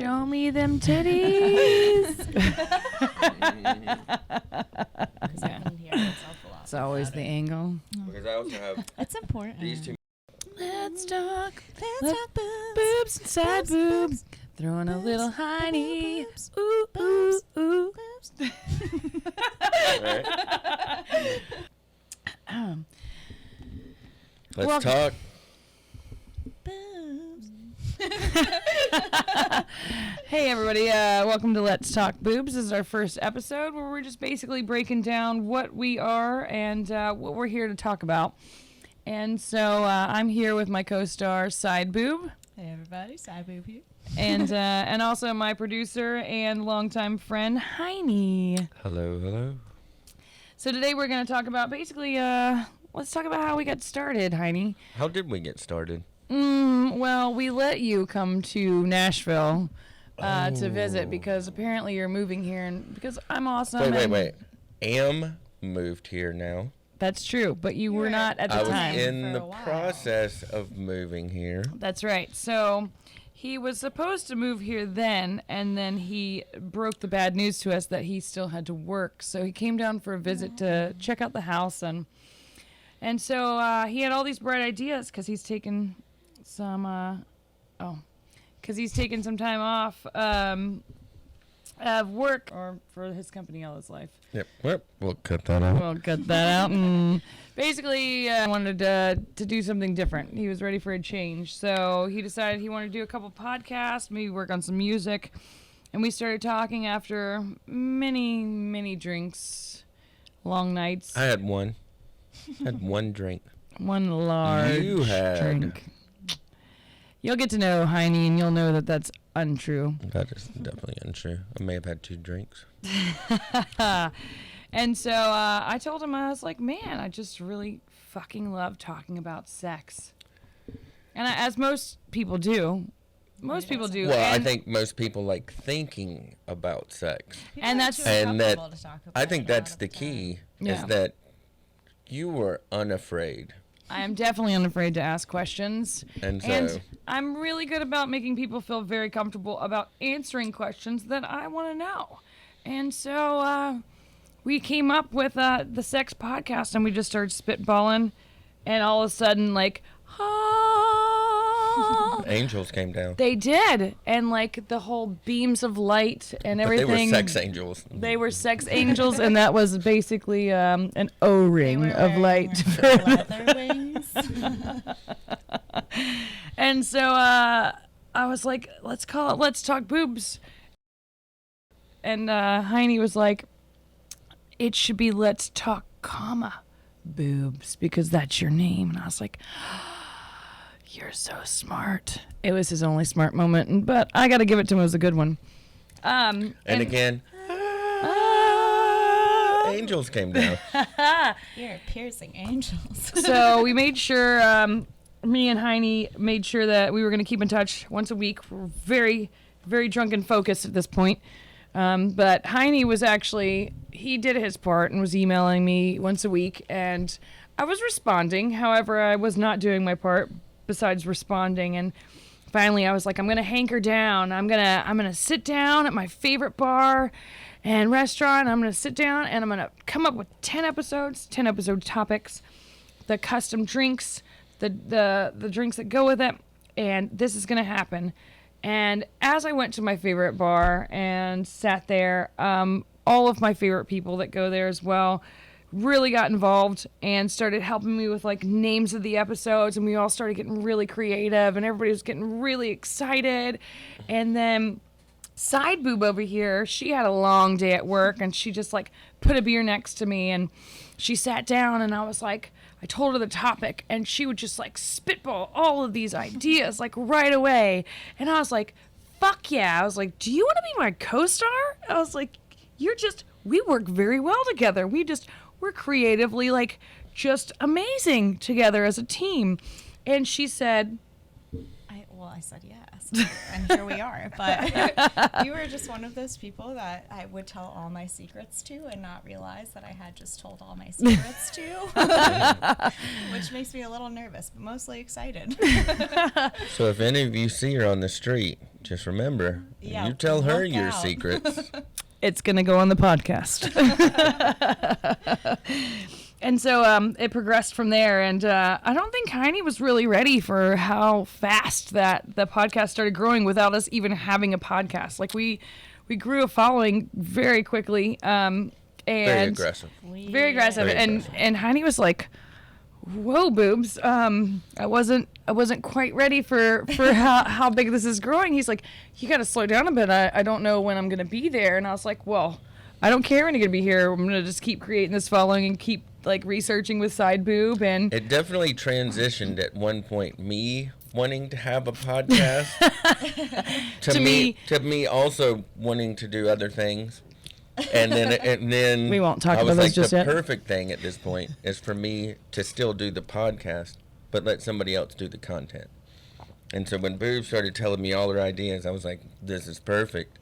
Show me them titties. It's always the angle. Because I also have It's important. these two. Let's talk boobs and side boobs. Throwing a little hiney. Ooh, ooh, ooh. Right? Let's talk. Hey everybody, welcome to Let's Talk Boobs. This is our first episode where we're just basically breaking down what we are and what we're here to talk about. And so I'm here with my co-star Side Boob. Hey everybody, Side Boob here. And also my producer and longtime friend Heine. Hello, hello. So today we're going to talk about basically let's talk about how we got started, Heine. How did we get started? Well, we let you come to Nashville to visit because apparently you're moving here, and because I'm awesome. Wait. Am moved here now. That's true, but you were not at the time. I was in the process of moving here. That's right. So he was supposed to move here then, and then he broke the bad news to us that he still had to work. So he came down for a visit to check out the house, and so he had all these bright ideas because he's taken some time off of work or for his company all his life. Yep. We'll cut that out. We'll cut that out. And basically, wanted to do something different. He was ready for a change. So he decided he wanted to do a couple podcasts, maybe work on some music. And we started talking after many, many drinks, long nights. I had one. Had one drink. One large You had. drink. You'll get to know Heine, and you'll know that that's untrue. That is definitely untrue. I may have had 2 drinks. And so I told him, I was like, man, I just really fucking love talking about sex. And as most people do. Most people do. Well, I think most people like thinking about sex. And that's I think that's the key, is that you were unafraid. I am definitely unafraid to ask questions. And I'm really good about making people feel very comfortable about answering questions that I want to know. And so we came up with the sex podcast, and we just started spitballing. And all of a sudden, like, angels came down. They did. And, like, the whole beams of light and everything. But they were sex angels. They were sex angels, and that was basically an O-ring of light. Leather wings. And so I was like, let's call it Let's Talk Boobs. And Heine was like, it should be Let's Talk, Boobs, because that's your name. And I was like, you're so smart. It was his only smart moment, but I got to give it to him. It was a good one. And again, angels came down. You're piercing angels. So we made sure, me and Heine made sure that we were going to keep in touch once a week. We're very, very drunk and focused at this point. But Heine was actually, he did his part and was emailing me once a week, and I was responding. However, I was not doing my part besides responding. And finally I was like, I'm going to hanker down. I'm going to sit down at my favorite bar and restaurant. I'm going to sit down and I'm going to come up with 10 episode topics, the custom drinks, the drinks that go with it. And this is going to happen. And as I went to my favorite bar and sat there, all of my favorite people that go there as well really got involved and started helping me with like names of the episodes, and we all started getting really creative and everybody was getting really excited. And then Side Boob over here, she had a long day at work, and she just like put a beer next to me, and she sat down, and I was like, I told her the topic, and she would just like spitball all of these ideas like right away. And I was like, fuck yeah. I was like, do you want to be my co-star? I was like, we work very well together. We're creatively like just amazing together as a team. And she said, I said yes, and here we are. But you were just one of those people that I would tell all my secrets to and not realize that I had just told all my secrets to, which makes me a little nervous, but mostly excited. So if any of you see her on the street, just remember, Yeah, you tell her look your out. secrets. It's going to go on the podcast. And so it progressed from there. And I don't think Heine was really ready for how fast that the podcast started growing without us even having a podcast. Like we grew a following very quickly. And Very aggressive. Very aggressive. Very And aggressive. and Heine was like, "Whoa, Boobs! I wasn't quite ready for how big this is growing." He's like, "You got to slow down a bit. I don't know when I'm gonna be there." And I was like, "Well, I don't care when you're gonna be here. I'm gonna just keep creating this following and keep like researching with Side Boob." And It definitely transitioned at one point, me wanting to have a podcast To me- to me also wanting to do other things. And then We won't talk I was about those like, just the yet. perfect thing at this point is for me to still do the podcast, but let somebody else do the content. And so when Boo started telling me all her ideas, I was like, this is perfect.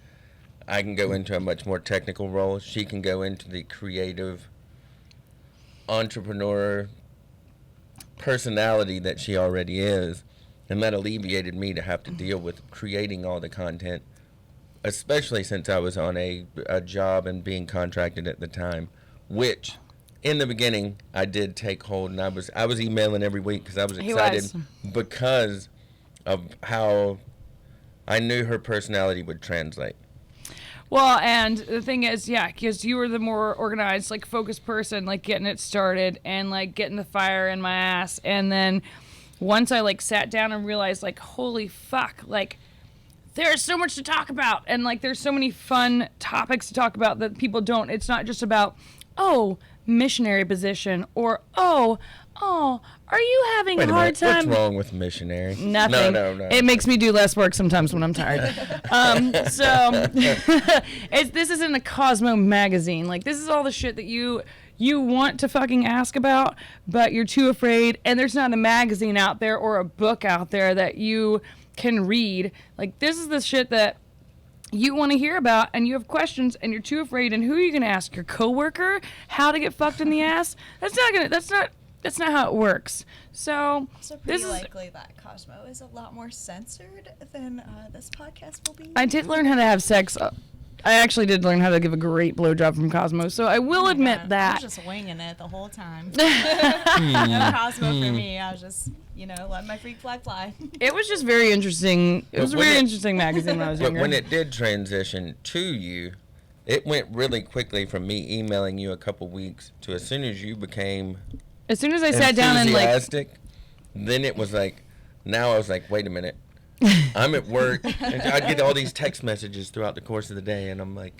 I can go into a much more technical role. She can go into the creative entrepreneur personality that she already is. And that alleviated me to have to deal with creating all the content, especially since I was on a job and being contracted at the time, which in the beginning I did take hold, and I was emailing every week because I was He excited was. because of how I knew her personality would translate. well, and the thing is, yeah, because you were the more organized, like focused person, like getting it started and like getting the fire in my ass. And then once I like sat down and realized, like, holy fuck, like, there's so much to talk about, and like there's so many fun topics to talk about that people don't. It's not just about, oh, missionary position, or oh, are you having Wait a a hard minute, time? what's wrong with missionary? Nothing. No. It makes me do less work sometimes when I'm tired. This isn't a Cosmo magazine. Like, this is all the shit that you want to fucking ask about, but you're too afraid, and there's not a magazine out there or a book out there that you can read. Like, this is the shit that you want to hear about, and you have questions, and you're too afraid. And who are you gonna ask? Your coworker how to get fucked in the ass? That's not how it works. So So this pretty is. likely that Cosmo is a lot more censored than this podcast will be. I did learn how to have sex. I actually did learn how to give a great blowjob from Cosmo, so I will admit I that. was just winging it the whole time. No Cosmo for me. I was just, letting my freak flag fly. It was just very interesting. It was a But when very it- interesting magazine when I was But younger. when it did transition to you, it went really quickly from me emailing you a couple weeks to as soon as you became As soon as I sat down and like, enthusiastic, then it was like, now I was like, wait a minute. I'm at work, and I'd get all these text messages throughout the course of the day, and I'm like,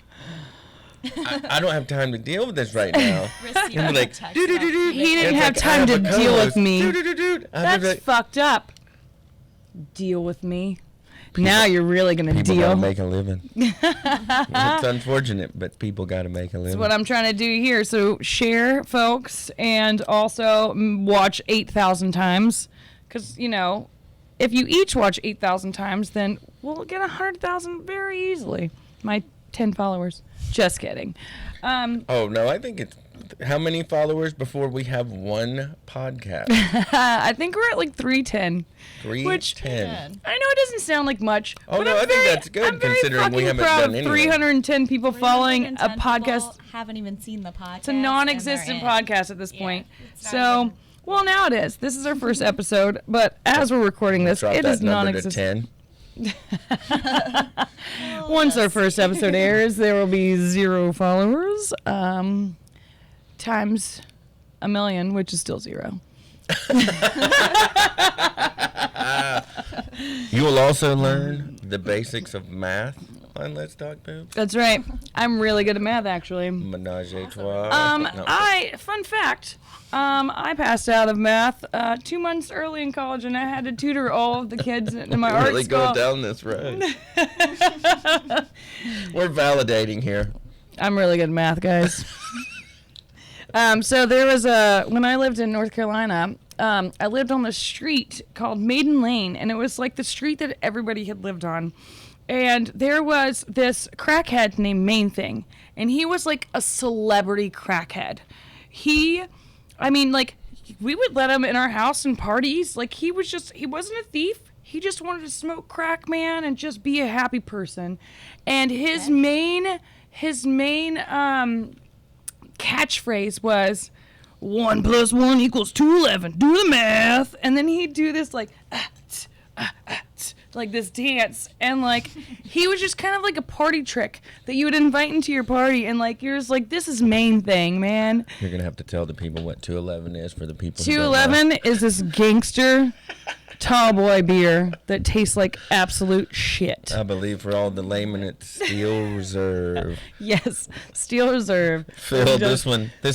I don't have time to deal with this right now. Receiving And like, text "Doo-doo-doo-doo." He didn't And it's have like, time I to a deal with co-host. me. Doo-doo-doo-doo. I'm that's like, fucked up. Deal with me. Now you're really gonna people deal. gotta make a living. It's unfortunate, but people gotta make a living. That's what I'm trying to do here. So share, folks, and also watch 8,000 times, because if you each watch 8,000 times, then we'll get 100,000 very easily. My 10 followers. Just kidding. Oh no, I think it's how many followers before we have one podcast? I think we're at like 310. 310. I know it doesn't sound like much. Oh, but no, I'm I think very- that's good I'm very considering we fucking haven't proud done of anything. 310 people following a 310 podcast. people haven't even seen the podcast. It's a non-existent podcast at this point. it's not So, even- well, now it is. This is our first episode, but as we're recording this, Drop it that is number to non-existent. 10. Once our first episode airs, there will be 0 followers, times 1,000,000, which is still 0. You will also learn the basics of math on Let's Talk Boobs. That's right. I'm really good at math, actually. Menage a trois. No. Fun fact, I passed out of math 2 months early in college, and I had to tutor all of the kids in my art really school. going down this road. We're validating here. I'm really good at math, guys. So there was when I lived in North Carolina, I lived on the street called Maiden Lane, and it was like the street that everybody had lived on. And there was this crackhead named Main Thing, and he was like a celebrity crackhead. We would let him in our house and parties. Like, he wasn't a thief. he just wanted to smoke crack, man, and just be a happy person. And his main catchphrase was 1 + 1 = 211. Do the math. And then he'd do this like like this dance, and like he was just kind of like a party trick that you would invite into your party, and like you're just like, this is main thing, man. You're gonna have to tell the people what 211 is for the people. 211 is this gangster tall boy beer that tastes like absolute shit. I believe for all the laymen, it's Steel Reserve. Yes, Steel Reserve. Phil, this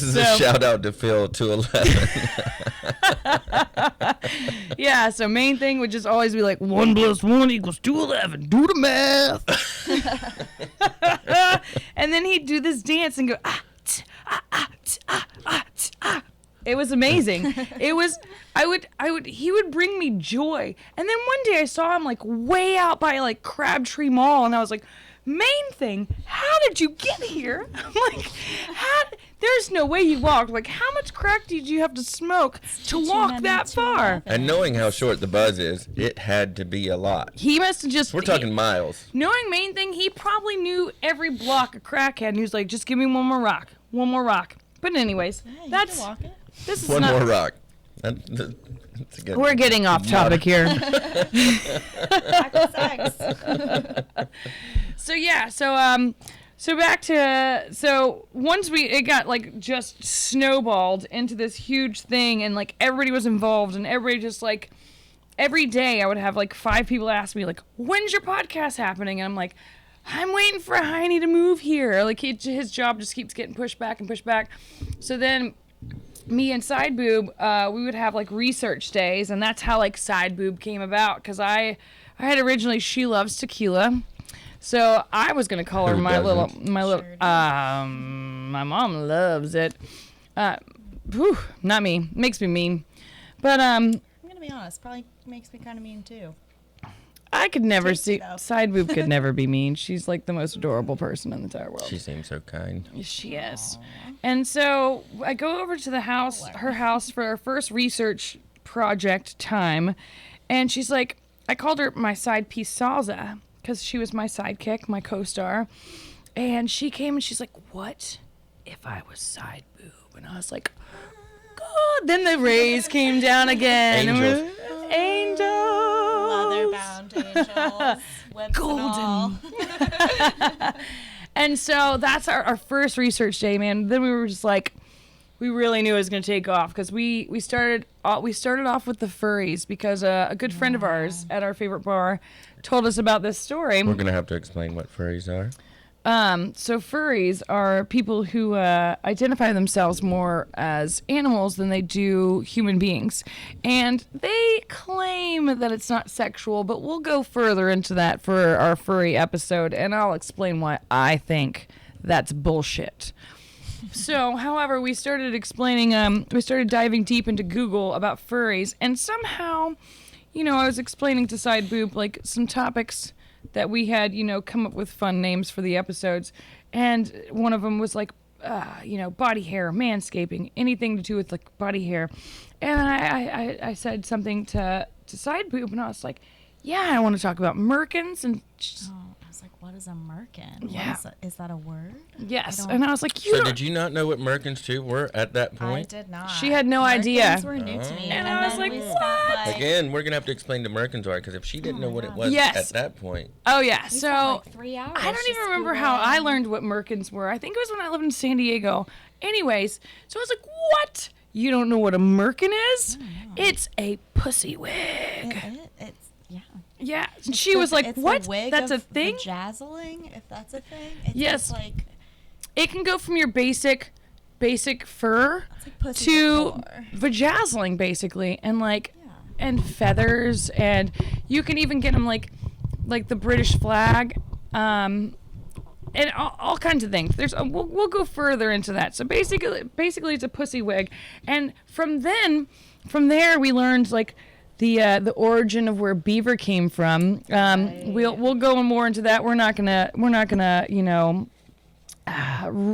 is a shout out to Phil 211. Yeah, so main thing would just always be like 1 + 1 = 211. Do the math. And then he'd do this dance and go It was amazing. He would bring me joy. And then one day I saw him like way out by like Crabtree Mall, and I was like, main thing, how did you get here? I'm like, there's no way you walked. Like, how much crack did you have to smoke to walk that far? And knowing how short the buzz is, it had to be a lot. He must have just... We're talking miles. Knowing main thing, he probably knew every block of crackhead, and he was like, just give me one more rock. One more rock. But anyways, that's... Walk it. This is One not, more rock. We're getting off topic here. Sex. So back to once it got like just snowballed into this huge thing, and like everybody was involved, and everybody just like every day I would have like 5 people ask me like, when's your podcast happening? And I'm like, I'm waiting for Heine to move here. Like his job just keeps getting pushed back and pushed back. So then me and Side Boob, we would have like research days, and that's how like Side Boob came about, because I had originally She Loves Tequila, so I was gonna call her my mom loves it. Not me, makes me mean, but I'm gonna be honest, probably makes me kind of mean too. I could never see Side Boob could never be mean. She's like the most adorable person in the entire world. She seems so kind. She is. And so I go over to her house for our first research project time, and she's like, I called her my side piece Salsa because she was my sidekick, my co-star, and she came and she's like, what if I was Side Boob? And I was like, God. Then the rays came down again. Angels. Leather-bound angels. Whips Golden. And so that's our first research day, man. Then we were just like, we really knew it was going to take off, because we started off with the furries, because a good friend of ours at our favorite bar told us about this story. We're going to have to explain what furries are. So furries are people who identify themselves more as animals than they do human beings. And they claim that it's not sexual, but we'll go further into that for our furry episode, and I'll explain why I think that's bullshit. So, however, we started diving deep into Google about furries, and somehow, I was explaining to Side Boob, like, some topics that we had, come up with fun names for the episodes. And one of them was like, body hair, manscaping, anything to do with like body hair. And I said something to Side Boob, and I was like, yeah, I want to talk about merkins. And I was like, what is a merkin? Yeah. Is that a word? Yes. And I was like, So did you not know what merkins too were at that point? I did not. She had no idea. Merkins were new to me. And I was like, what? Again, we're going to have to explain the merkins are, because if she didn't know what it was Yes. at that point. Oh, yeah. We So spent like 3 hours. I don't even remember how I learned what merkins were. I think it was when I lived in San Diego. Anyways, so I was like, what? You don't know what a merkin is? It's a pussy wig. It's yeah. Yeah. She was like, what? That's a thing? Vajazzling, if that's a thing. It's Yes. just like, It can go from your basic fur it's like pussy to decor. vajazzling, basically, and like Yeah. and feathers, and you can even get them like the British flag, and all kinds of things. We'll go further into that. So basically it's a pussy wig, and from there we learned like the origin of where beaver came from. We'll go more into that. We're not gonna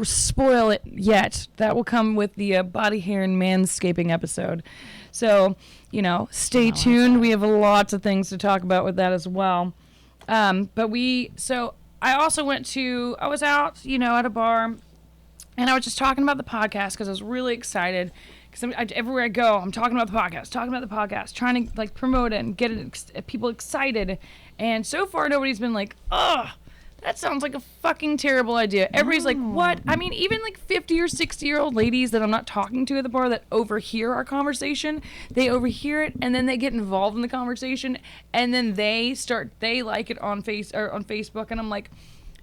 spoil it yet. That will come with the body hair and manscaping episode. So, stay tuned. We have lots of things to talk about with that as well. So I also I was out, at a bar, and I was just talking about the podcast because I was really excited. Because everywhere I go, I'm talking about the podcast, trying to promote it and get people excited. And so far, nobody's been like, ugh, that sounds like a fucking terrible idea. Everybody's like, what? I mean, even 50 or 60-year-old ladies that I'm not talking to at the bar that overhear our conversation, they overhear it and then they get involved in the conversation and then they like it on Facebook, and I'm like,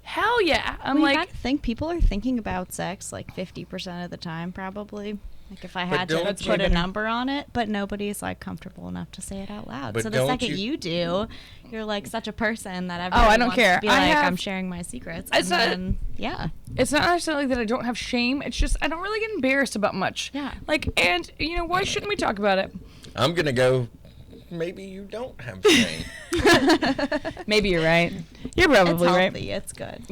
hell yeah. You gotta think people are thinking about sex 50% of the time, probably. If I had to put a number on it, but nobody's comfortable enough to say it out loud. But so the second you do, you're such a person that everyone I don't wants care. to be I'm sharing my secrets. It's It's not necessarily that I don't have shame. It's just I don't really get embarrassed about much. Yeah. And why shouldn't we talk about it? I'm gonna go. Maybe you don't have shame. Maybe you're right. You're probably right. It's good.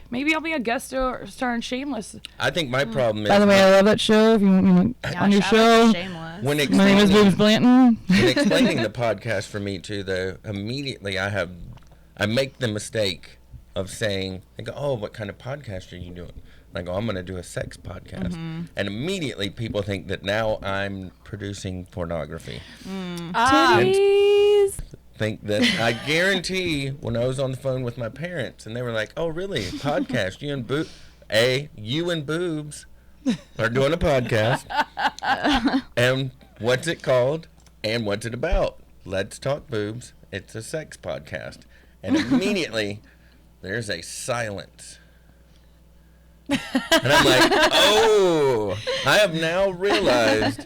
Maybe I'll be a guest star in Shameless. I think my problem is. By the way, I love that show. If you want me on your show, my name is Bubes Blanton. When explaining the podcast for me too, though, immediately I make the mistake of saying, oh, what kind of podcast are you doing? I'm going to do a sex podcast. Mm-hmm. And immediately people think that now I'm producing pornography. Titties. Think that I guarantee when I was on the phone with my parents and they were like, oh, really? Podcast? You and Boobs are doing a podcast. And what's it called? And what's it about? Let's Talk Boobs. It's a sex podcast. And immediately there's a silence. And I'm like, oh, I have now realized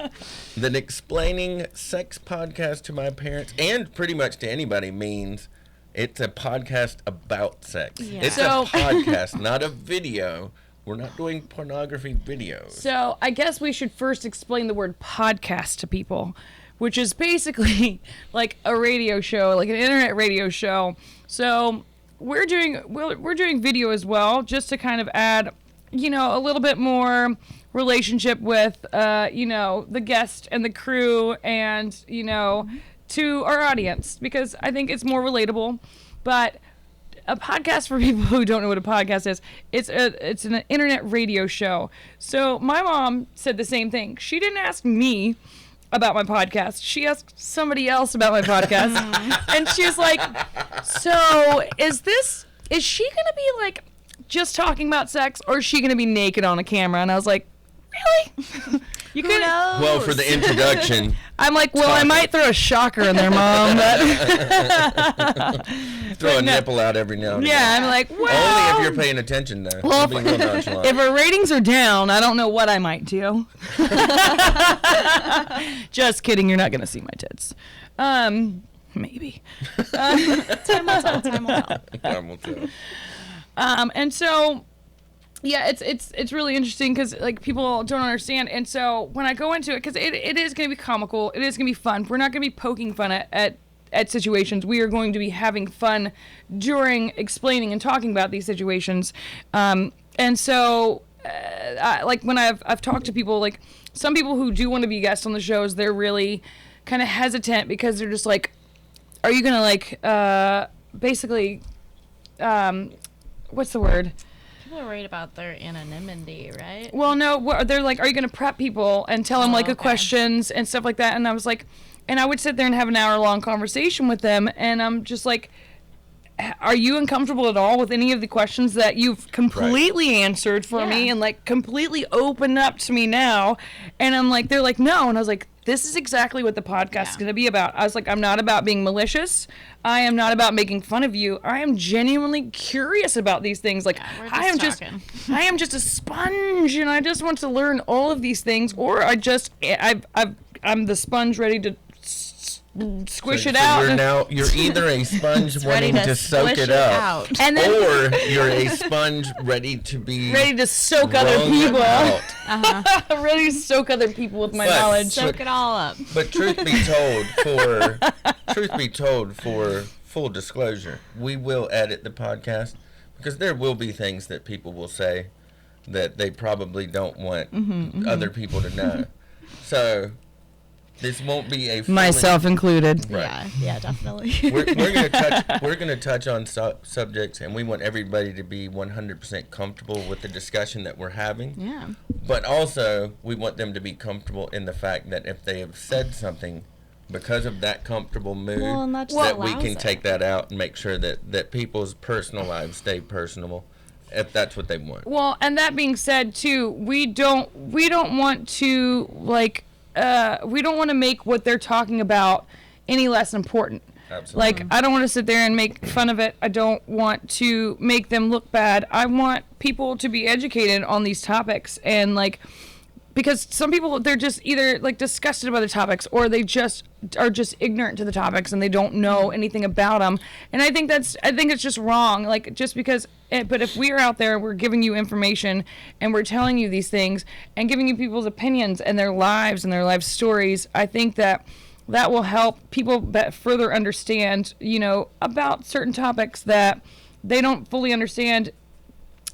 that explaining sex podcast to my parents and pretty much to anybody means it's a podcast about sex. Yeah. It's a podcast, not a video. We're not doing pornography videos. So I guess we should first explain the word podcast to people, which is basically like a radio show, like an internet radio show. So we're doing video as well, just to kind of add a little bit more relationship with, the guest and the crew and, to our audience, because I think it's more relatable. But a podcast, for people who don't know what a podcast is, it's an internet radio show. So my mom said the same thing. She didn't ask me about my podcast. She asked somebody else about my podcast. And she was like, so is she going to be just talking about sex, or is she going to be naked on a camera? And I was like, really? You could know. Well, for the introduction. I'm like, well, I might throw a shocker in there, Mom. But throw a nipple out every now and then. Yeah, I'm like, well. Only if you're paying attention, though. Well, if our ratings are down, I don't know what I might do. Just kidding. You're not going to see my tits. Maybe. Time will tell. Time will tell. And so, yeah, it's really interesting because people don't understand. And so when I go into it, because it is going to be comical, it is going to be fun. We're not going to be poking fun at situations. We are going to be having fun during explaining and talking about these situations. And so, when I've talked to people, some people who do want to be guests on the shows, they're really kind of hesitant because they're just like, are you going to basically, what's the word? People are worried about their anonymity, right? Well, no, they're like, are you going to prep people and tell them questions and stuff like that? And I was like, and I would sit there and have an hour-long conversation with them, and I'm just like, are you uncomfortable at all with any of the questions that you've completely answered for me and completely opened up to me now? And I'm like, they're like, no. And I was like, this is exactly what the podcast is going to be about. I was like, I'm not about being malicious. I am not about making fun of you. I am genuinely curious about these things. I am just a sponge, and I just want to learn all of these things. Or I'm the sponge ready to squish it out. You're either a sponge wanting to soak it up, or you're a sponge ready to soak other people out. Ready to soak other people with my knowledge. Soak it all up. But truth be told, for full disclosure, we will edit the podcast because there will be things that people will say that they probably don't want other people to know. So this won't be a myself included. Right. Yeah, definitely. We're gonna touch on subjects, and we want everybody to be 100% comfortable with the discussion that we're having. Yeah. But also, we want them to be comfortable in the fact that if they have said something, because of that comfortable mood, that we can take that out and make sure that people's personal lives stay personable, if that's what they want. Well, and that being said, too, we don't want to we don't want to make what they're talking about any less important. Absolutely. Like, I don't want to sit there and make fun of it. I don't want to make them look bad. I want people to be educated on these topics, and because some people, they're just either disgusted about the topics, or they just are just ignorant to the topics and they don't know anything about them. And I think it's just wrong. Just because but if we are out there, we're giving you information and we're telling you these things and giving you people's opinions and their lives and their life stories, I think that will help people further understand, about certain topics that they don't fully understand.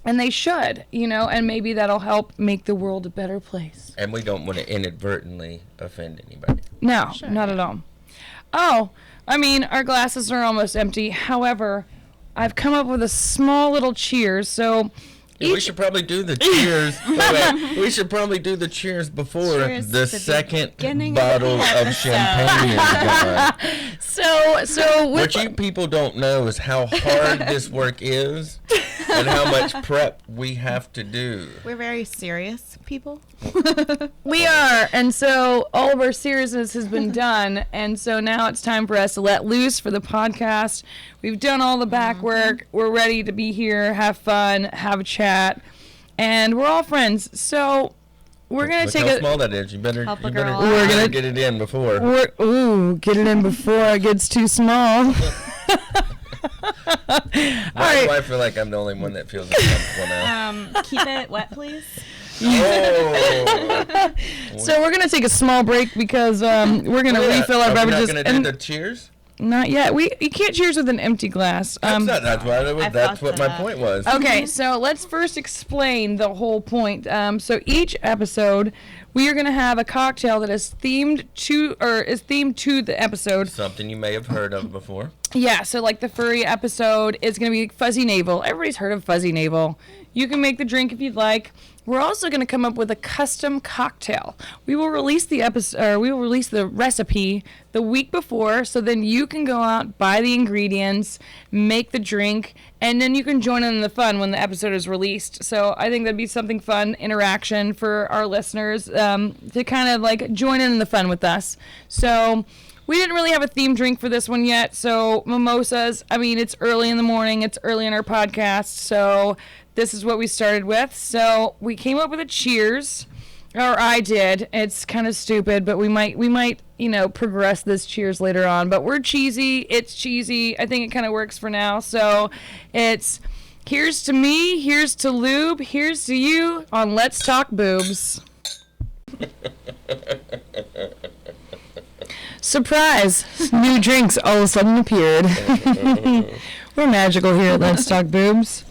And they should, and maybe that'll help make the world a better place. And we don't want to inadvertently offend anybody. No, not at all. Oh, our glasses are almost empty. However, I've come up with a small little cheers. So we should probably do the cheers. We should probably do the cheers before the second bottle of champagne is gone. So what you people don't know is how hard this work is and how much prep we have to do. We're very serious people. We are, and so all of our seriousness has been done, and so now it's time for us to let loose for the podcast. We've done all the back work. We're ready to be here, have fun, have a chat, and we're all friends. So we're gonna take how small that is. You better we're gonna get it in before. Get it in before it gets too small. Why do I feel like I'm the only one that feels uncomfortable now? Keep it wet, please. Oh. So we're gonna take a small break because we're gonna refill our beverages. Are we not gonna do the cheers? Not yet. You can't cheers with an empty glass. That's what my point was. Okay, so let's first explain the whole point. So each episode, we are going to have a cocktail that is themed to the episode. Something you may have heard of before. Yeah, so the furry episode is going to be Fuzzy Navel. Everybody's heard of Fuzzy Navel. You can make the drink if you'd like. We're also going to come up with a custom cocktail. We will release the recipe the week before, so then you can go out, buy the ingredients, make the drink, and then you can join in the fun when the episode is released. So I think that'd be something fun, interaction for our listeners to kind of join in the fun with us. So we didn't really have a theme drink for this one yet. So mimosas, it's early in the morning. It's early in our podcast. So this is what we started with. So we came up with a cheers, or I did. It's kind of stupid, but we might, progress this cheers later on. But we're cheesy. It's cheesy. I think it kind of works for now. So it's here's to me, here's to Lube, here's to you on Let's Talk Boobs. Surprise! New drinks all of a sudden appeared. We're magical here at Let's Talk Boobs.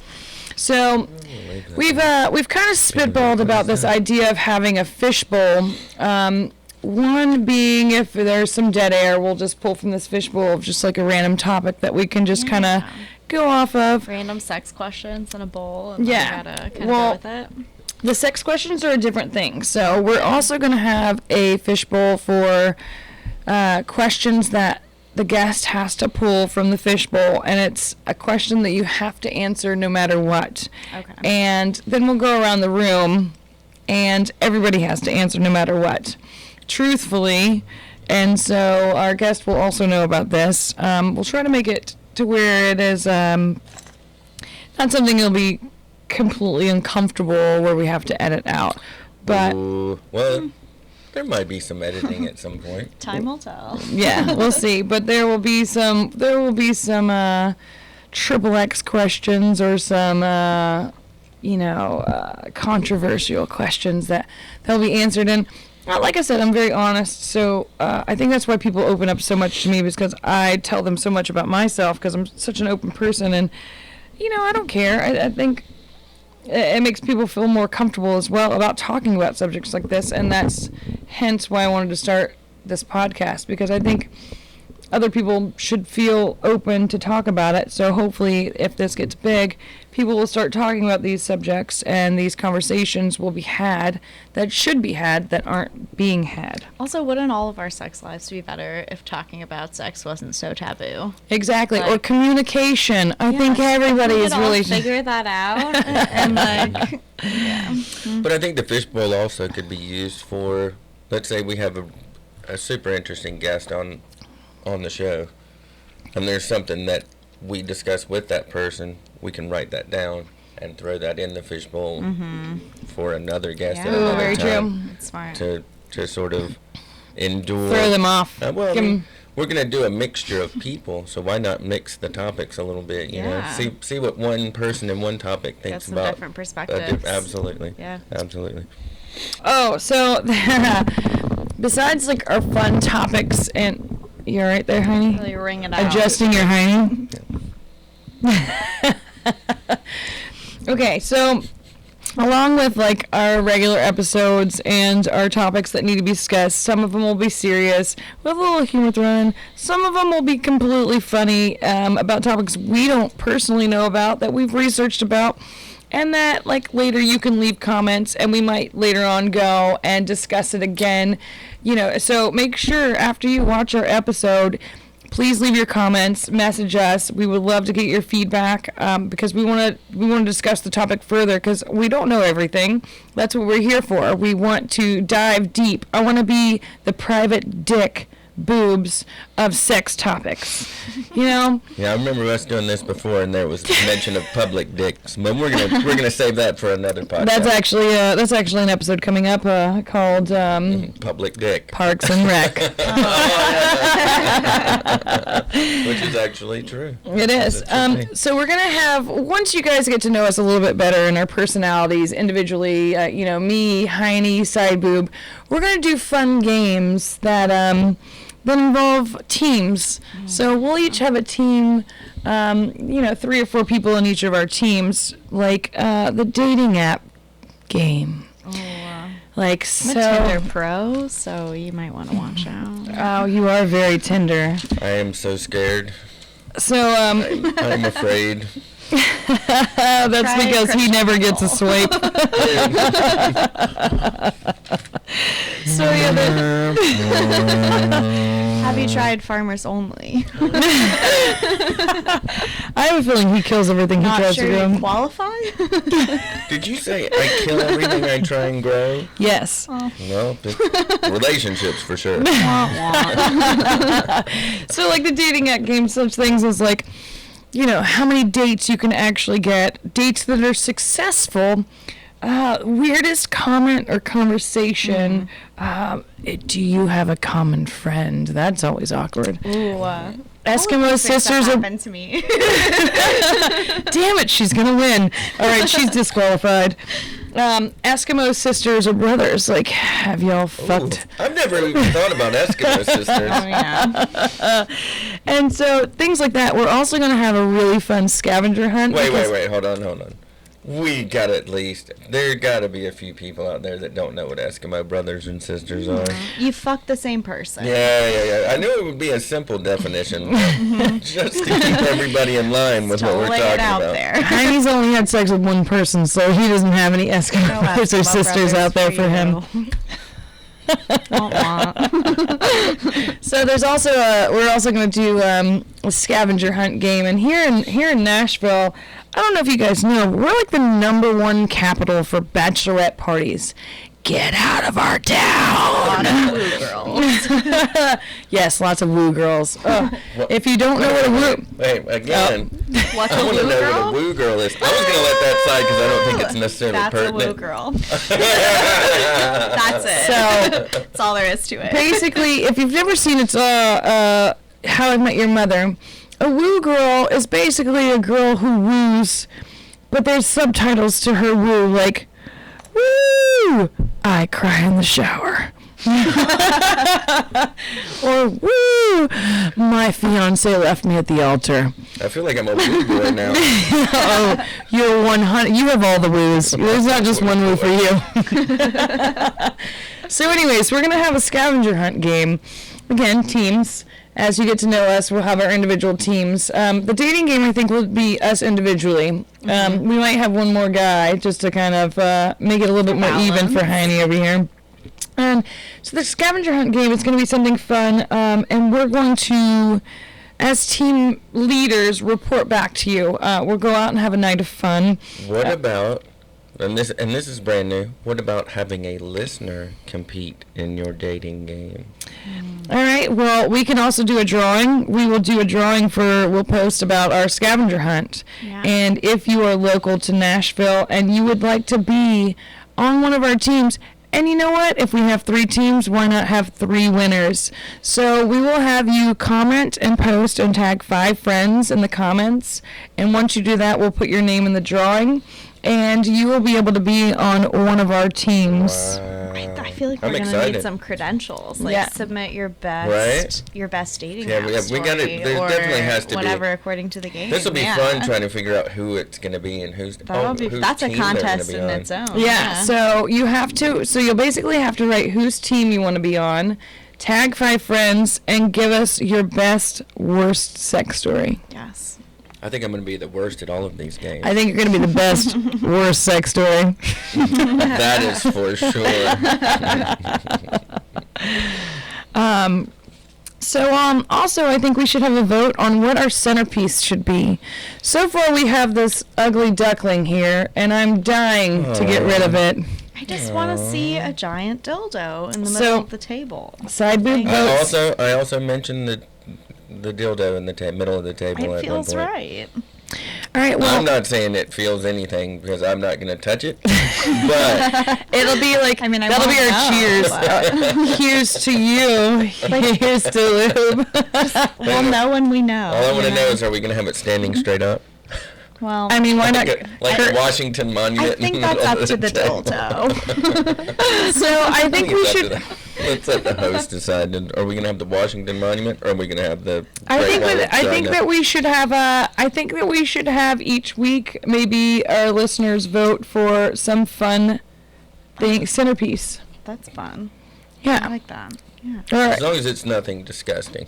So we've kind of spitballed about this idea of having a fishbowl. One being, if there's some dead air, we'll just pull from this fishbowl of just a random topic that we can just kind of go off of. Random sex questions in a bowl. And yeah. Gotta kind of go with it. The sex questions are a different thing. So we're also going to have a fishbowl for questions that the guest has to pull from the fishbowl, and it's a question that you have to answer no matter what. Okay. And then we'll go around the room, and everybody has to answer no matter what, truthfully. And so our guest will also know about this. We'll try to make it to where it is not something you'll be completely uncomfortable where we have to edit out. But well, there might be some editing at some point. Time will tell. Yeah, we'll see. But there will be some triple X questions or some controversial questions that'll be answered. And like I said, I'm very honest. So I think that's why people open up so much to me, because I tell them so much about myself, because I'm such an open person. And I don't care. I think it makes people feel more comfortable as well about talking about subjects like this, and that's hence why I wanted to start this podcast, because I think other people should feel open to talk about it. So hopefully, if this gets big, people will start talking about these subjects, and these conversations will be had that should be had that aren't being had. Also, wouldn't all of our sex lives be better if talking about sex wasn't so taboo? Exactly. Or Like- communication. I think everybody we is could all really figure that out and like, yeah. But I think the fishbowl also could be used for, let's say we have a super interesting guest on the show, and there's something that we discuss with that person, we can write that down and throw that in the fishbowl for another guest at Yeah. another very time true. It's smart. to sort of endure. throw them off. Well, I Give 'em- mean, we're gonna do a mixture of people, so why not mix the topics a little bit? You know, Yeah. see what one person in one topic Get thinks some about. different perspectives. Absolutely. Yeah. Absolutely. Oh, so besides like our fun topics, and you all right there, honey? Really ring it out. Adjusting your honey. Okay, so along with like our regular episodes and our topics that need to be discussed, some of them will be serious with a little humor thrown in. Some of them will be completely funny, about topics we don't personally know about, that we've researched about, and that like later you can leave comments and we might later on go and discuss it again. So make sure after you watch our episode, please leave your comments, message us. We would love to get your feedback, because we want to discuss the topic further, because we don't know everything. That's what we're here for. We want to dive deep. I want to be the private dick Bubes of sex topics. Yeah, I remember us doing this before, and there was mention of public dicks. But we're gonna save that for another podcast. That's actually an episode coming up called Public dick, Parks and Rec. which is actually true. It is. That's okay. So we're going to have, once you guys get to know us a little bit better and our personalities individually, me, Heine, Side Boob, we're going to do fun games that involve teams. So we'll each have a team, 3 or 4 people in each of our teams, like the dating app game. Like, I'm a Tinder pro, so you might want to watch out. Oh, you are very tender. I am so scared. So, I'm afraid. that's Try because he never gets a swipe. So, yeah, Have you tried Farmers Only? I have a feeling he kills everything he Not tries sure to you do. qualify? Did you say I kill everything I try and grow? Yes. Well, relationships for sure. So, like the dating app game, such things as like, how many dates you can actually get, dates that are successful, weirdest comment or conversation, do you have a common friend? That's always awkward. Ooh, Eskimo sisters are... happened to me. Damn it, she's gonna win. All right, she's disqualified. Eskimo sisters or brothers, like, have y'all fucked? I've never even thought about Eskimo sisters. Oh, yeah. And so, things like that. We're also gonna have a really fun scavenger hunt. Wait, because- hold on. We got there gotta be a few people out there that don't know what Eskimo brothers and sisters are. You fucked the same person. Yeah. I knew it would be a simple definition, but just to keep everybody in line with To what we're lay talking it out about. there. Heine's only had sex with one person, so he doesn't have any Eskimo No brothers or Eskimo sisters brothers out there for him. you. Womp womp. So there's also we're also going to do a scavenger hunt game, and here in Nashville, I don't know if you guys know, but we're like the #1 capital for bachelorette parties. Get out of our town! Woo girl. Yes, lots of woo girls. If you don't know what a woo, Wait, again. What's I a want to woo know girl? what a woo girl is. I was going to let that slide because I don't think it's necessarily That's a woo pertinent. girl. That's it. so That's all there is to it. basically, if you've never seen it's How I Met Your Mother, a woo girl is basically a girl who woos, but there's subtitles to her woo, like, woo, I cry in the shower. Or, woo, my fiance left me at the altar. I feel like I'm a woo boy now. Oh, you're 100. You have all the woos. There's not just one woo for you. So anyways, we're going to have a scavenger hunt game. Again, teams. As you get to know us, we'll have our individual teams. The dating game, I think, will be us individually. We might have one more guy just to kind of make it a little bit more even for Heine over here. So the scavenger hunt game is going to be something fun, and we're going to, as team leaders, report back to you. We'll go out and have a night of fun. What about, and this is brand new, what about having a listener compete in your dating game? All right, well, we can also do a drawing. We will do a drawing we'll post about our scavenger hunt. Yeah. And if you are local to Nashville and you would like to be on one of our teams, and you know what? If we have 3 teams, why not have 3 winners? So we will have you comment and post and tag 5 friends in the comments. And once you do that, we'll put your name in the drawing. And you will be able to be on one of our teams. Wow. I feel like I'm we're gonna excited. need some credentials, like Yeah. submit your best dating Yeah, app we gotta- story there or definitely has to be. whatever according to the game. This will be Yeah. fun trying to figure out who it's going to be and whose That's a team they're gonna contest be in on. its own. Yeah, so you'll basically have to write whose team you want to be on, tag 5 friends, and give us your best, worst sex story. Yes. I think I'm going to be the worst at all of these games. I think you're going to be the best, worst sex story. That is for sure. Also, I think we should have a vote on what our centerpiece should be. So far, we have this ugly duckling here, and I'm dying to get rid of it. I just want to see a giant dildo in the middle So- of the table. Side boob I votes. also mentioned the dildo in the middle of the table It at feels one point. right. All right, well, I'm not saying it feels anything because I'm not going to touch it, but it'll be like, I mean, I that'll be won't our know, cheers. but- Here's to you. Here's to lube. We'll know when we know. all I want to you know is, are we going to have it standing straight up? Well, I mean, why not? Like the Washington I Monument? think in the that's middle up of to the table? dildo. So I think we it's up to should. Let's let the host decide. Are we going to have the Washington Monument, or are we going to have the? I Great think Wall of that China? we should have I think that we should have each week maybe our listeners vote for some fun thing centerpiece. That's fun. I Yeah. like that. Yeah. Or As long as it's nothing disgusting.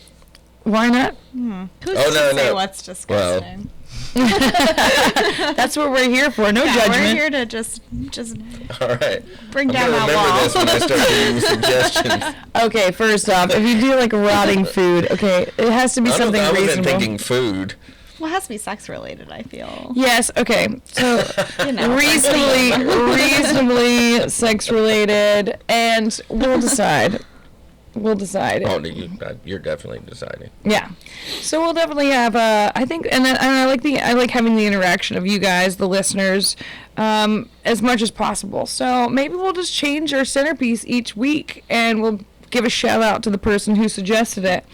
why not? Who's Oh, to no, say no. what's disgusting? That's what we're here for. No Yeah, judgment. we're here to just All right. bring I'm down gonna that remember wall. this when I start giving suggestions. Okay, first off, if you do like rotting food, okay, it has to be something I wasn't reasonable. thinking food. Well, it has to be sex related, I feel. Yes. Okay. So You know, reasonably sex related, and we'll decide. We'll decide. Oh, you're definitely deciding. Yeah. So we'll definitely have I think and I like having the interaction of you guys, the listeners, as much as possible. So maybe we'll just change our centerpiece each week and we'll give a shout out to the person who suggested it.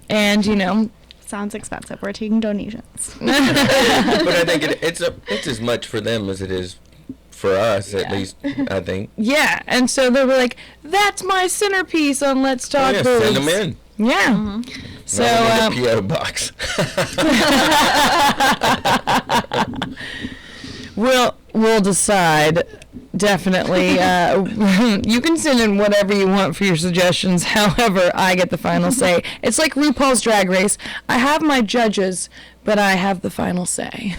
And Sounds expensive. We're taking donations. But I think it's as much for them as it is for us, at least, I think. yeah, and so they were like, "That's my centerpiece on Let's Oh, Talk yeah, Boobs." send them in. Yeah. So Not in the P.O. box. we'll decide. Definitely. You can send in whatever you want for your suggestions. However, I get the final say. It's like RuPaul's Drag Race. I have my judges, but I have the final say.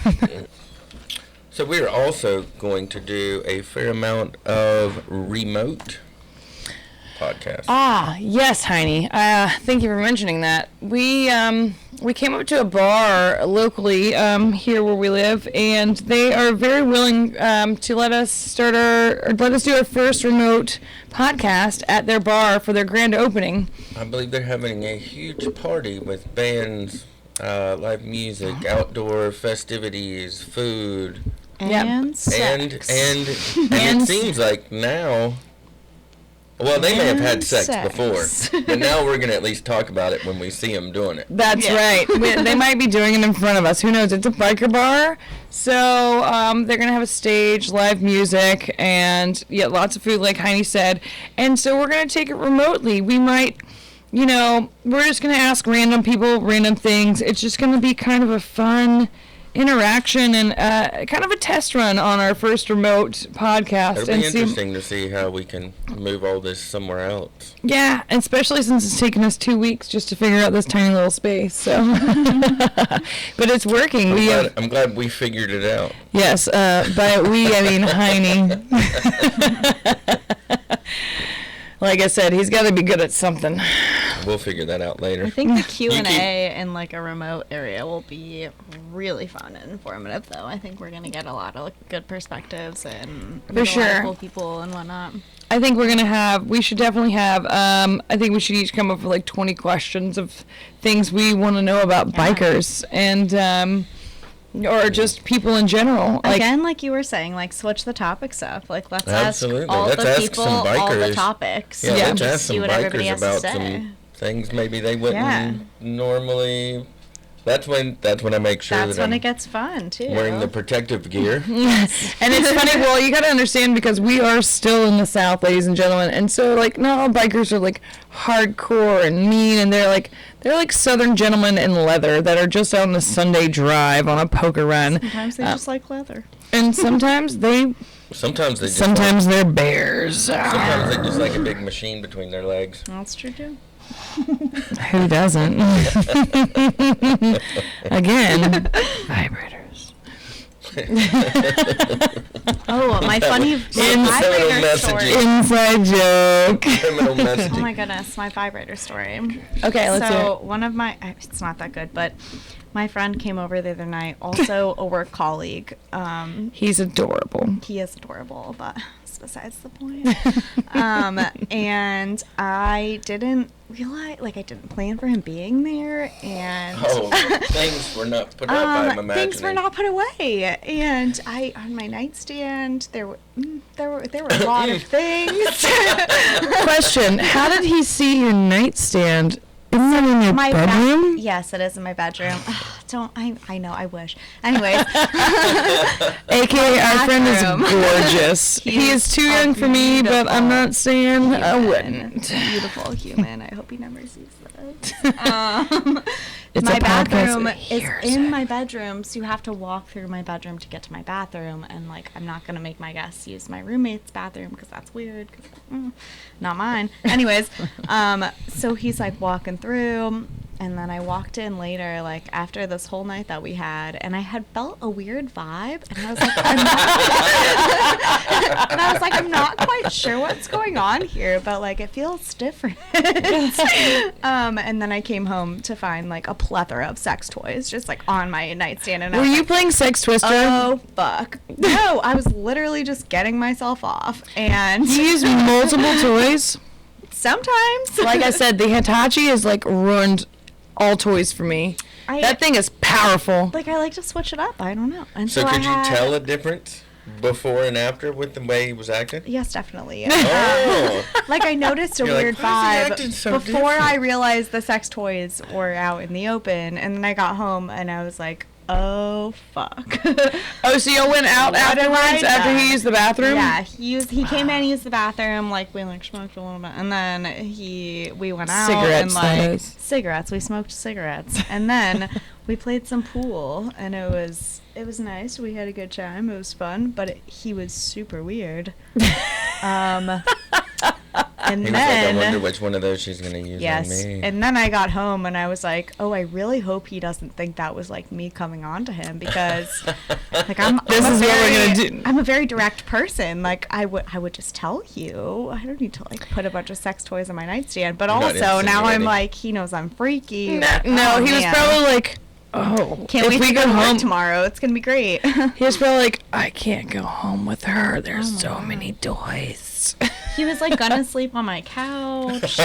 So we're also going to do a fair amount of remote podcasts. Ah, yes, Heine. Thank you for mentioning that. We came up to a bar locally here where we live, and they are very willing to let us do our first remote podcast at their bar for their grand opening. I believe they're having a huge party with bands, live music, outdoor festivities, food, Yeah. And sex. and it seems like now Well, they may have had And sex sex. before, but now we're going to at least talk about it when we see them doing it. That's right. They might be doing it in front of us. Who knows? It's a biker bar. So they're going to have a stage, live music, and lots of food, like Heine said. And so we're going to take it remotely. We might, we're just going to ask random people random things. It's just going to be kind of a fun interaction and kind of a test run on our first remote podcast. It'll be interesting to see how we can move all this somewhere else. Yeah, and especially since it's taken us 2 weeks just to figure out this tiny little space. So, but it's working. I'm glad we figured it out. Yes, by we I mean Heine. Like I said, he's got to be good at something. We'll figure that out later. I think the Q&A in like a remote area will be really fun and informative, though. I think we're gonna get a lot of good perspectives and For meet a lot sure. of cool people and whatnot. I think we should definitely have, I think we should each come up with like 20 questions of things we want to know about bikers and, or just people in general. Again, like you were saying, like switch the topics up. Like let's Absolutely. ask all Let's the ask people some all the bikers. topics. Yeah, Yeah. let's Just ask some see what everybody bikers has to about say. some things maybe they wouldn't Yeah. normally. That's when I make sure That's that when I'm it gets fun too. wearing the protective gear. And it's funny, well, you got to understand because we are still in the South, ladies and gentlemen. And so, like, not all bikers are, like, hardcore and mean. And they're like Southern gentlemen in leather that are just out on a Sunday drive on a poker run. Sometimes they just like leather. And sometimes Sometimes they just they're bears. sometimes they just like a big machine between their legs. That's true too. Who doesn't? Again, vibrators. Oh, my funny Criminal vibrator story. messaging. Inside joke. Criminal messaging. Oh my goodness, my vibrator story. Okay, let's hear So it. one of my, it's not that good, but my friend came over the other night, also a work colleague. He's adorable. He is adorable, but that's besides the point. And I didn't realize, like I didn't plan for him being there, and Oh, things were not put up, I'm imagining. things were not put away, and on my nightstand there were a lot of things. Question: how did he see your nightstand? Isn't that in your bedroom? Yes, it is in my bedroom. I know, I wish. Anyways. AKA our friend is bathroom. gorgeous. He is too young for me, but I'm not saying I Human. wouldn't. Beautiful human. I hope he never sees this. It's My a podcast bathroom that is hears in it. my bedroom, so you have to walk through my bedroom to get to my bathroom. And like, I'm not gonna make my guests use my roommate's bathroom because that's weird. Not mine. Anyways, so he's like walking through, and then I walked in later, like after this whole night that we had, and I had felt a weird vibe, and I was like, I'm not quite sure what's going on here, but like it feels different. And then I came home to find like a plethora of sex toys just like on my nightstand, and I Were was you like, playing Sex Twister? oh fuck, no, I was literally just getting myself off, and You use multiple toys? sometimes, Like I said, the Hitachi has like ruined all toys for me. That thing is powerful. like I like to switch it up. I don't know. And So I could you had- tell a difference before and after with the way he was acting? Yes, definitely. Oh. Like I noticed a You're like, weird "Why is he acting vibe so before I different?" realized the sex toys were out in the open, and then I got home and I was like, oh fuck. Oh, so you went out What have I afterwards after he done? used the bathroom? Yeah, he came in, used the bathroom, like we like smoked a little bit, and then we went out Cigarettes, and that like is. cigarettes. We smoked cigarettes, and then we played some pool, and it was nice. We had a good time. It was fun, but he was super weird. And He was like, I wonder which one of those she's going to use yes, on me. and then I got home and I was like, oh, I really hope he doesn't think that was like me coming on to him, because like This is what we're gonna do. I'm a very direct person. Like I would just tell you. I don't need to like put a bunch of sex toys on my nightstand. But You're not also now I'm insinuating. like, he knows I'm freaky. No, like, no, oh, he was man. probably like, oh, Can't if wait we to go go home home tomorrow. It's gonna be great. He was probably like, I can't go home with her. There's Oh my so God. many toys. He was like gonna sleep on my couch,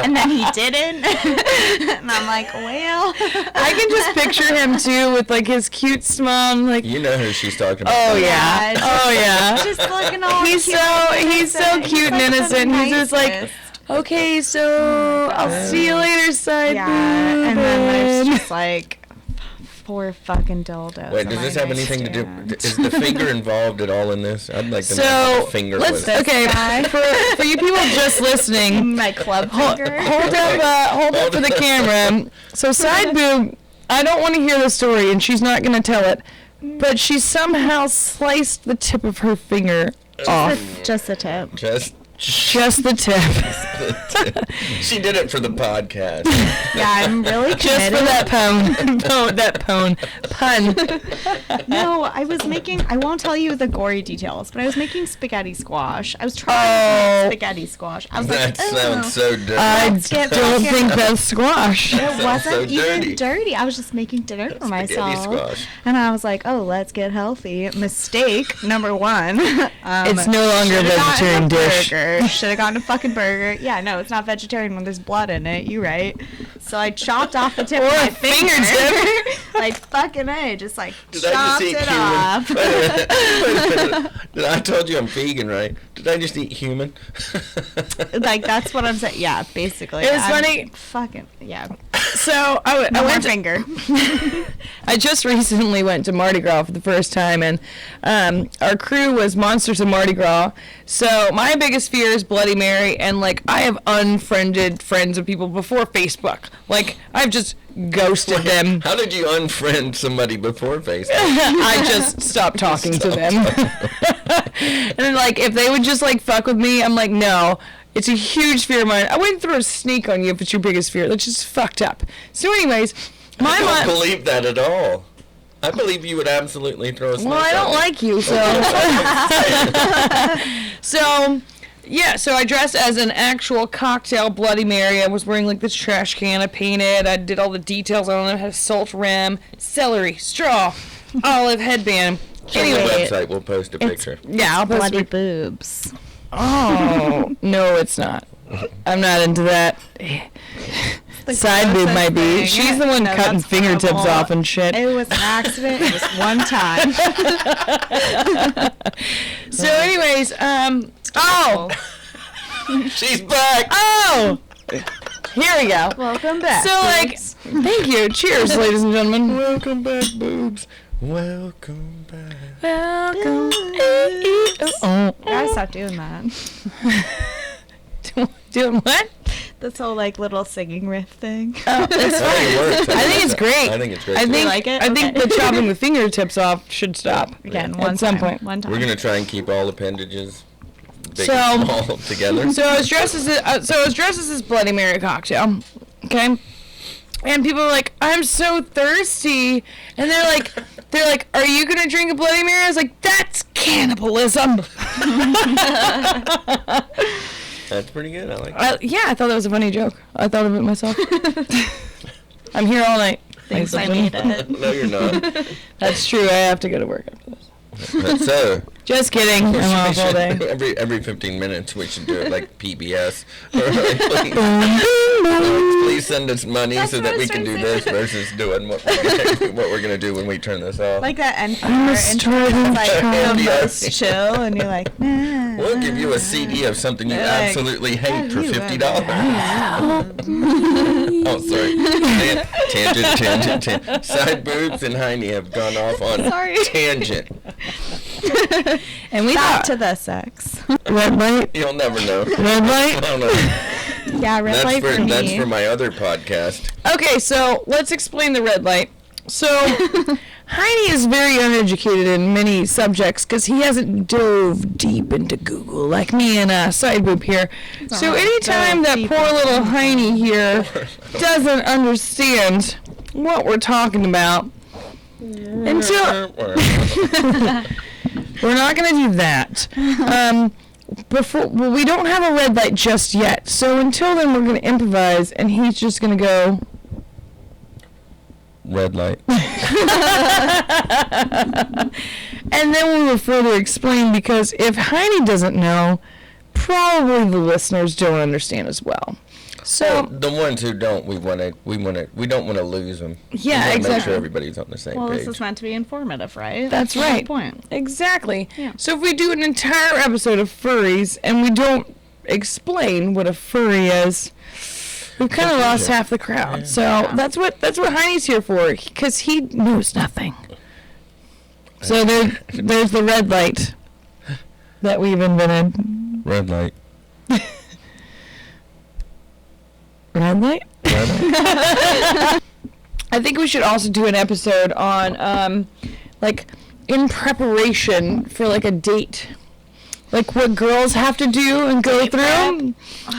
and then he didn't. And I'm like, well, I can just picture him too with like his cute smile, and, like, You know who she's talking about. oh yeah, oh yeah. just looking all He's cute so cute and innocent. He's just like, nicest. okay, so I'll see you later, side Yeah, and then there's boob. just like 4 fucking dildos. Wait, on does my this have anything to do? nightstand. Is the finger involved at all in this? I'd like to know So what the finger let's was. okay guy. for you people just listening. My club Hold finger. up for the camera. So side boob, I don't want to hear the story, and she's not gonna tell it, but she somehow sliced the tip of her finger off. Just the tip. Just The tip. she did it for the podcast. Yeah, I'm really Just for committed. that pun. Pun. No, I was making, I won't tell you the gory details, but I was making spaghetti squash. I was trying to make spaghetti squash. I was That like, sounds so dirty. I get don't back think in. that's squash. it sounds wasn't so even dirty. dirty. I was just making dinner for Spaghetti myself. squash. And I was like, oh, let's get healthy. Mistake number 1. It's no longer a vegetarian dish. Should have gotten a fucking burger. Yeah, no, it's not vegetarian when there's blood in it. You right. So I chopped off the tip Or of my a finger finger. Like fucking A, just like Did I just chopped eat it human? off. Wait a minute. I told you I'm vegan, right? Did I just eat human? Like that's what I'm saying. Yeah, basically. It was I'm funny. Fucking yeah. So I No more went to, finger. I just recently went to Mardi Gras for the first time, and our crew was Monsters of Mardi Gras. So my biggest fear is Bloody Mary, and like I have unfriended friends of people before Facebook. Like I've just ghosted them. How did you unfriend somebody before Facebook? I just stopped talking to them. And then, like, if they would just like fuck with me, I'm like, no. It's a huge fear of mine. I wouldn't throw a sneak on you if it's your biggest fear. That's just fucked up. So, anyways, my I don't mom. believe that at all. I believe you would absolutely throw a snake Well, I at don't me. like you, so. So, yeah, so I dressed as an actual cocktail Bloody Mary. I was wearing like this trash can I painted. I did all the details on it. I had a salt rim, celery, straw, olive headband. On the Anyway, website, we'll post a picture. yeah, I'll post Bloody it. boobs. Oh, no, it's not. I'm not into that. The Side boob grossest might be. thing. She's the one No, cutting that's fingertips horrible. off and shit. It was an accident. It was one time. So, anyways, oh, She's back! oh, here we go. Welcome back. So, like, thank you. Cheers, ladies and gentlemen. Welcome back, boobs. Welcome back. Welcome. Oh, gotta stop doing that. doing what? This whole like little singing riff thing. Oh, it's I think it works. I think it's great. I think it's great. I too. think, like it? I think Okay. the chopping the fingertips off should stop. Again, At one some time. point. One time. We're gonna try and keep all appendages big So- and small together. So I was dressed as this Bloody Mary cocktail, okay? And people are like, "I'm so thirsty," and they're like, "Are you gonna drink a Bloody Mary?" I was like, "That's cannibalism." That's pretty good. I like it. Yeah, I thought that was a funny joke. I thought of it myself. I'm here all night. Thanks, I ladies and made gentlemen. it. No, you're not. That's true. I have to go to work after this. So, Just kidding. I'm off all day. every 15 minutes we should do it like PBS. Or like, please send us money That's so what that I we was can do trying to this say. versus doing what we're gonna do when we turn this off. Like that NPR I'm intro. starving It's like the child. most chill, and you're like, nah. We'll give you a CD of something you They're like, absolutely hate for "Have you $50. ever-" Oh, sorry. Tangent. Side boobs and Heine have gone off on Sorry. tangent. And we Back thought to the sex. red light, You'll never know. red I light. don't know. Yeah, red light for me. That's for my other podcast. Okay, so let's explain the red light. So, Heine is very uneducated in many subjects because he hasn't dove deep into Google like me and Side Boob here. So anytime that deep poor little Heine here doesn't understand what we're talking about, until we're not gonna do that. We don't have a red light just yet. So until then, we're gonna improvise, and he's just gonna go. Red light. And And then we will further explain, because if Heidi doesn't know, probably the listeners don't understand as well. So the ones who don't, we don't want to lose them. Yeah, Make exactly. sure everybody's on the same Well, page. this is meant to be informative, right? That's the right. point. Exactly. Yeah. So if we do an entire episode of furries and we don't explain what a furry is, we've kind of lost half the crowd. Yeah. So that's what Heidi's here for, because he knows nothing. So there's the red light that we've invented. Red light. Red light? Red light. I think we should also do an episode on, like, in preparation for, like, a date. Like, what girls have to do and go Date through.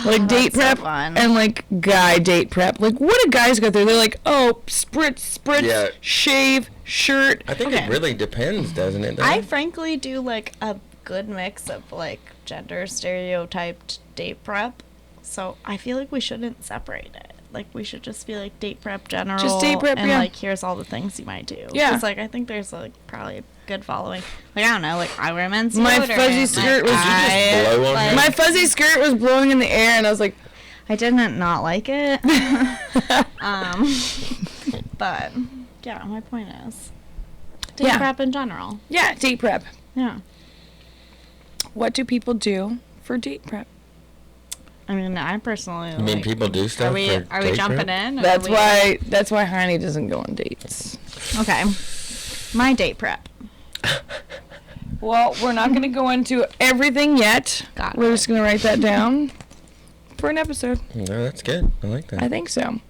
Like, date that's so prep fun. and, like, guy date prep. Like, what do guys go through? They're like, oh, spritz, Yeah. shave, shirt. I think Okay. it really depends, doesn't it? I frankly do like a good mix of like gender stereotyped date prep. So I feel like we shouldn't separate it. Like we should just be like date prep general. Just date prep, and yeah. like here's all the things you might do. Yeah. 'Cause, like I think there's like probably a good following. Like I don't know, like I wear men's My deodorant, fuzzy like, skirt was- Did you just blow on like, him? My fuzzy skirt was blowing in the air, and I was like, I didn't not like it. But yeah, my point is date Yeah. prep in general. yeah, date prep. Yeah. What do people do for date prep? I mean, I personally. I mean, like, people do stuff. Are we for are we date jumping prep? in? Or That's are we- why Heidi doesn't go on dates. Okay. My date prep. Well, we're not going to go into everything yet. Got We're it. just going to write that down for an episode. No, that's good. I like that. I think so.